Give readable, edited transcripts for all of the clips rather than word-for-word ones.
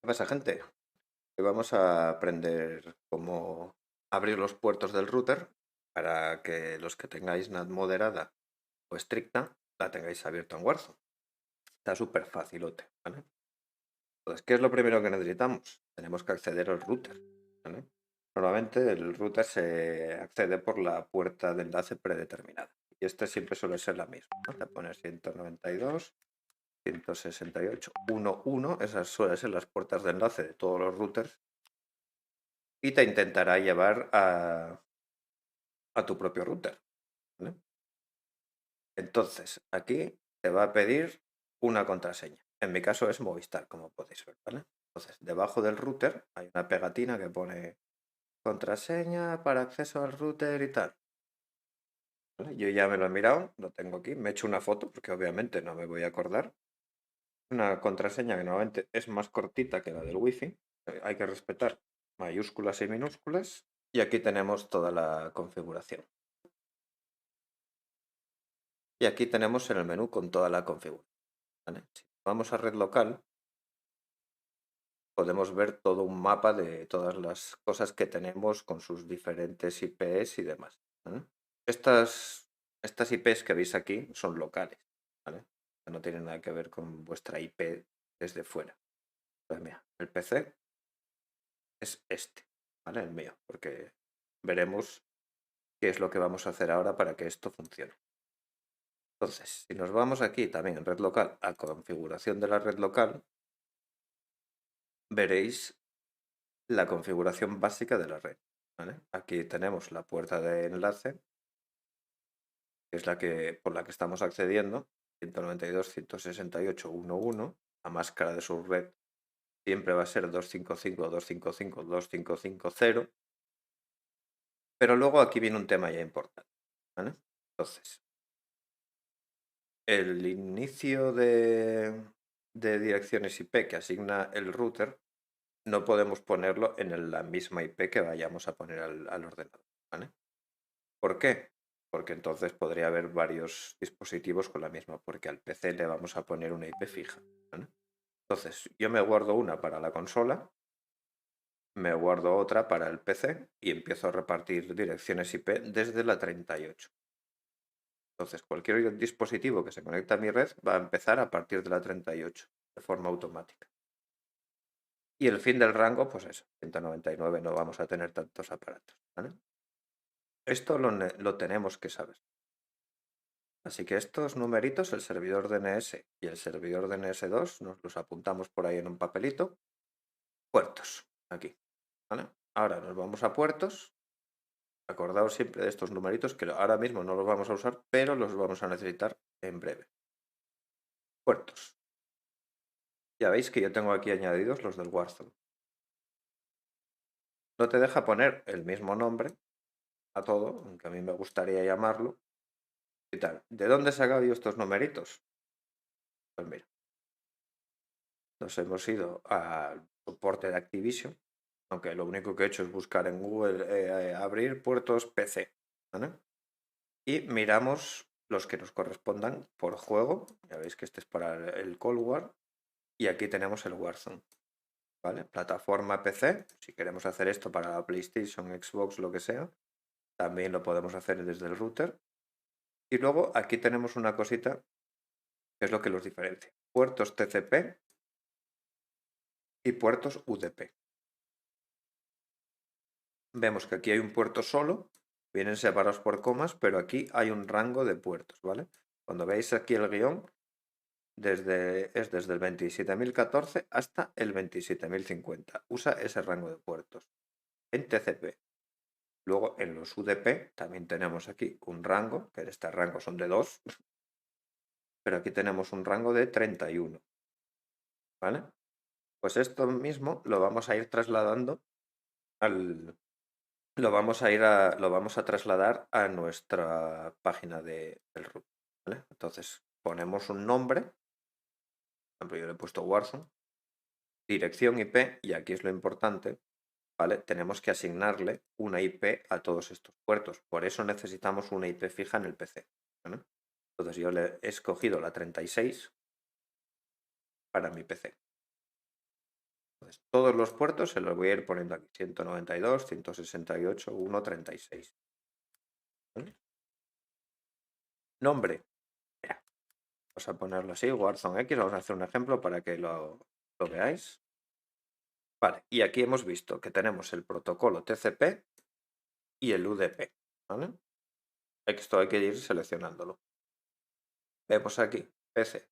¿Qué pasa, gente? Hoy vamos a aprender cómo abrir los puertos del router para que los que tengáis NAT moderada o estricta la tengáis abierta en Warzone. Está súper facilote, ¿vale? Entonces, ¿qué es lo primero que necesitamos? Tenemos que acceder al router, ¿vale? Normalmente el router se accede por la puerta de enlace predeterminada. Y este siempre suele ser la misma, ¿no? Le pones 192, 168.1.1, esas suelen ser las puertas de enlace de todos los routers y te intentará llevar a tu propio router, ¿vale? Entonces, aquí te va a pedir una contraseña. En mi caso es Movistar, como podéis ver, ¿vale? Entonces, debajo del router hay una pegatina que pone contraseña para acceso al router y tal, ¿vale? Yo ya me lo he mirado, lo tengo aquí, me he hecho una foto porque obviamente no me voy a acordar. Una contraseña que normalmente es más cortita que la del wifi. Hay que respetar mayúsculas y minúsculas. Y aquí tenemos toda la configuración. Y aquí tenemos en el menú con toda la configuración, ¿vale? Si vamos a red local, podemos ver todo un mapa de todas las cosas que tenemos con sus diferentes IPs y demás, ¿vale? Estas IPs que veis aquí son locales, ¿vale? No tienen nada que ver con vuestra IP desde fuera. Pues mira, el PC es este, ¿vale? El mío, porque veremos qué es lo que vamos a hacer ahora para que esto funcione. Entonces, si nos vamos aquí también en red local a configuración de la red local, veréis la configuración básica de la red, ¿vale? Aquí tenemos la puerta de enlace, que es la que por la que estamos accediendo, 192.168.1.1. La máscara de su red siempre va a ser 255.255.255.0, pero luego aquí viene un tema ya importante, ¿vale? Entonces, el inicio de direcciones IP que asigna el router no podemos ponerlo en la misma IP que vayamos a poner al ordenador, ¿vale? ¿Por qué? Porque entonces podría haber varios dispositivos con la misma, porque al PC le vamos a poner una IP fija, ¿vale? Entonces, yo me guardo una para la consola, me guardo otra para el PC y empiezo a repartir direcciones IP desde la 38. Entonces, cualquier dispositivo que se conecte a mi red va a empezar a partir de la 38, de forma automática. Y el fin del rango, pues eso, 199, no vamos a tener tantos aparatos, ¿vale? Esto lo tenemos que saber. Así que estos numeritos, el servidor DNS y el servidor DNS2, nos los apuntamos por ahí en un papelito. Puertos, aquí, ¿vale? Ahora nos vamos a puertos. Acordaos siempre de estos numeritos que ahora mismo no los vamos a usar, pero los vamos a necesitar en breve. Puertos. Ya veis que yo tengo aquí añadidos los del Warzone. No te deja poner el mismo nombre a todo, aunque a mí me gustaría llamarlo. ¿Y tal? ¿De dónde he sacado yo estos numeritos? Pues mira, nos hemos ido al soporte de Activision, aunque lo único que he hecho es buscar en Google abrir puertos PC, ¿vale? Y miramos los que nos correspondan por juego. Ya veis que este es para el Cold War y aquí tenemos el Warzone, ¿vale? Plataforma PC, si queremos hacer esto para la PlayStation, Xbox, lo que sea, también lo podemos hacer desde el router. Y luego aquí tenemos una cosita que es lo que los diferencia. Puertos TCP y puertos UDP. Vemos que aquí hay un puerto solo, vienen separados por comas, pero aquí hay un rango de puertos, ¿vale? Cuando veis aquí el guión, es desde el 27.014 hasta el 27.050. Usa ese rango de puertos en TCP. Luego en los UDP también tenemos aquí un rango, que este rango son de 2, pero aquí tenemos un rango de 31, ¿vale? Pues esto mismo lo vamos a ir trasladando al, lo vamos a trasladar a nuestra página del root, ¿vale? Entonces ponemos un nombre, por ejemplo yo le he puesto Warzone, dirección IP, y aquí es lo importante, ¿vale? Tenemos que asignarle una IP a todos estos puertos, por eso necesitamos una IP fija en el PC, ¿vale? Entonces yo le he escogido la 36 para mi PC. Entonces, todos los puertos se los voy a ir poniendo aquí. 192, 168, 136. ¿Vale? Nombre. Mira, vamos a ponerlo así, Warzone X. Vamos a hacer un ejemplo para que lo veáis. Vale, y aquí hemos visto que tenemos el protocolo TCP y el UDP. ¿Vale? Esto hay que ir seleccionándolo. Vemos aquí, PC,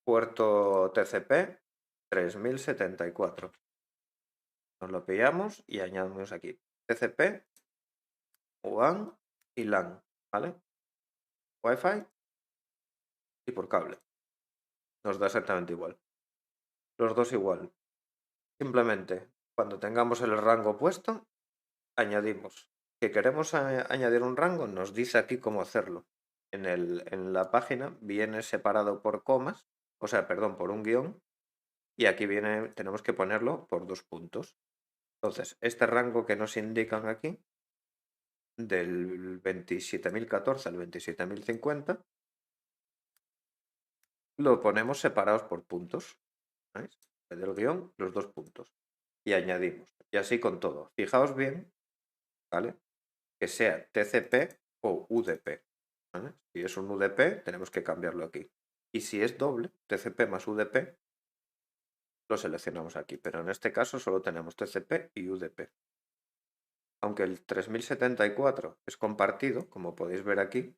puerto TCP 3074. Nos lo pillamos y añadimos aquí TCP, WAN y LAN, ¿vale? Wi-Fi y por cable. Nos da exactamente igual. Los dos igual. Simplemente, cuando tengamos el rango puesto, añadimos. Que queremos añadir un rango, nos dice aquí cómo hacerlo. En la página viene separado por comas, o sea, perdón, por un guión, y aquí tenemos que ponerlo por 2 puntos. Entonces, este rango que nos indican aquí, del 27.014 al 27.050, lo ponemos separados por puntos. ¿Veis? En vez del guión, los 2 puntos. Y añadimos. Y así con todo. Fijaos bien, ¿vale? Que sea TCP o UDP. ¿Vale? Si es un UDP, tenemos que cambiarlo aquí. Y si es doble, TCP más UDP, lo seleccionamos aquí. Pero en este caso solo tenemos TCP y UDP. Aunque el 3074 es compartido, como podéis ver aquí,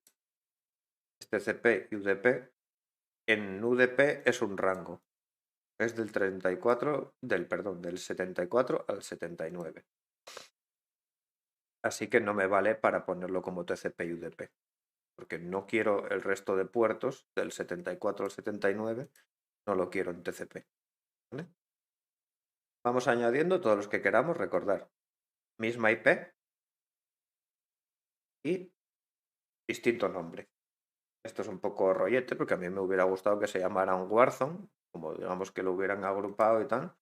es TCP y UDP. En UDP es un rango. Es del 34, del 74 al 79. Así que no me vale para ponerlo como TCP y UDP. Porque no quiero el resto de puertos del 74 al 79, no lo quiero en TCP. ¿Vale? Vamos añadiendo todos los que queramos, recordar. Misma IP y distinto nombre. Esto es un poco rollete porque a mí me hubiera gustado que se llamaran Warzone, como digamos que lo hubieran agrupado y tal,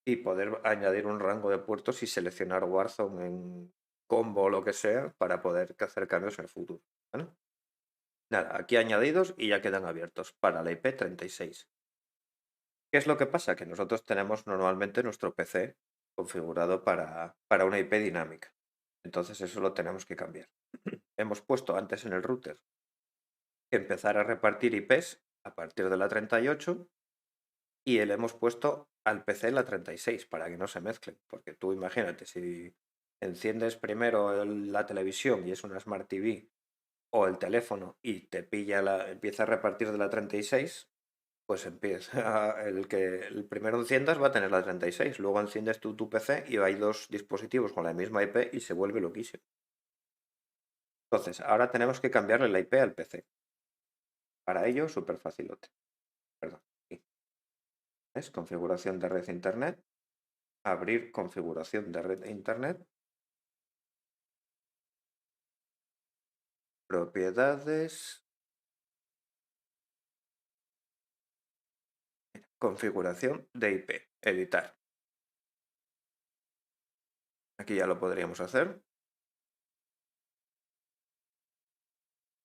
y poder añadir un rango de puertos y seleccionar Warzone en combo o lo que sea para poder hacer cambios en el futuro. ¿Vale? Nada, aquí añadidos y ya quedan abiertos para la IP 36. ¿Qué es lo que pasa? Que nosotros tenemos normalmente nuestro PC configurado para una IP dinámica. Entonces eso lo tenemos que cambiar. Hemos puesto antes en el router que empezar a repartir IPs a partir de la 38 y le hemos puesto al PC la 36 para que no se mezclen. Porque tú imagínate, si enciendes primero la televisión y es una Smart TV o el teléfono y te empieza a repartir de la 36, pues empieza el primero enciendas va a tener la 36, luego enciendes tu PC y hay dos dispositivos con la misma IP y se vuelve loquísimo. Entonces, ahora tenemos que cambiarle la IP al PC. Para ello, súper facilote. Perdón. Aquí. Es configuración de red internet. Abrir configuración de red internet. Propiedades. Configuración de IP. Editar. Aquí ya lo podríamos hacer.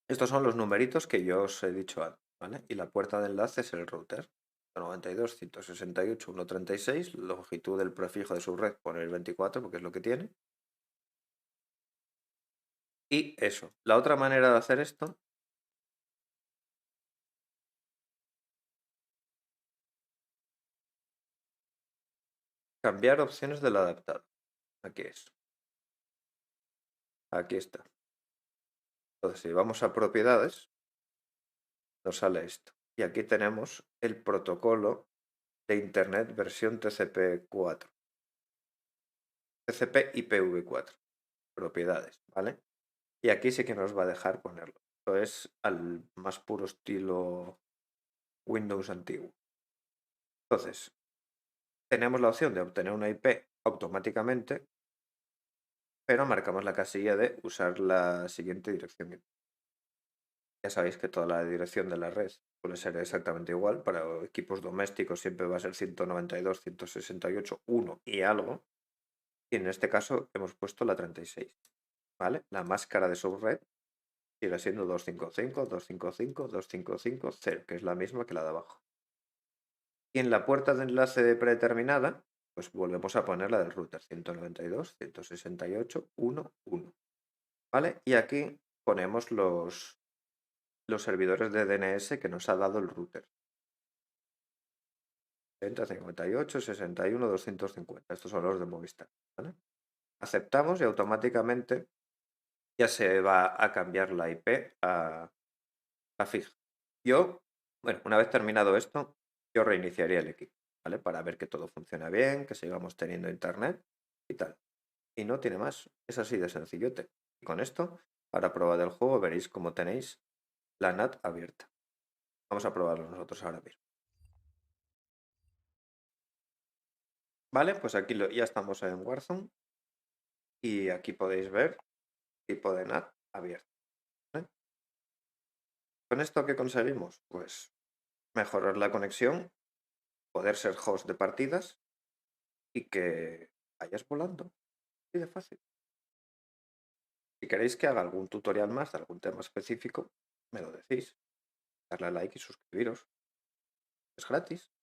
Estos son los numeritos que yo os he dicho antes, ¿vale? Y la puerta de enlace es el router. 92, 168, 136, longitud del prefijo de su red, poner 24 porque es lo que tiene. Y eso. La otra manera de hacer esto, cambiar opciones del adaptador. Aquí es. Aquí está. Entonces, si vamos a propiedades, nos sale esto. Y aquí tenemos el protocolo de Internet versión TCP4. TCP IPv4. Propiedades, ¿vale? Y aquí sí que nos va a dejar ponerlo. Esto es al más puro estilo Windows antiguo. Entonces, tenemos la opción de obtener una IP automáticamente, pero marcamos la casilla de usar la siguiente dirección. Ya sabéis que toda la dirección de la red suele ser exactamente igual. Para equipos domésticos siempre va a ser 192, 168, 1 y algo. Y en este caso hemos puesto la 36. ¿Vale? La máscara de subred sigue siendo 255, 255, 255, 0, que es la misma que la de abajo. Y en la puerta de enlace predeterminada, pues volvemos a poner la del router 192.168.1.1, ¿vale? Y aquí ponemos los servidores de DNS que nos ha dado el router. 158, 61, 250. Estos son los de Movistar, ¿vale? Aceptamos y automáticamente ya se va a cambiar la IP a fija. Yo, bueno, una vez terminado esto, yo reiniciaría el equipo, ¿vale? Para ver que todo funciona bien, que sigamos teniendo internet y tal. Y no tiene más. Es así de sencillote. Y con esto, para probar el juego, veréis cómo tenéis la NAT abierta. Vamos a probarlo nosotros ahora mismo. Vale, pues aquí ya estamos en Warzone y aquí podéis ver tipo de NAT abierto, ¿vale? ¿Con esto qué conseguimos? Pues mejorar la conexión, poder ser host de partidas y que vayas volando. Así de fácil. Si queréis que haga algún tutorial más de algún tema específico, me lo decís. Darle a like y suscribiros. Es gratis.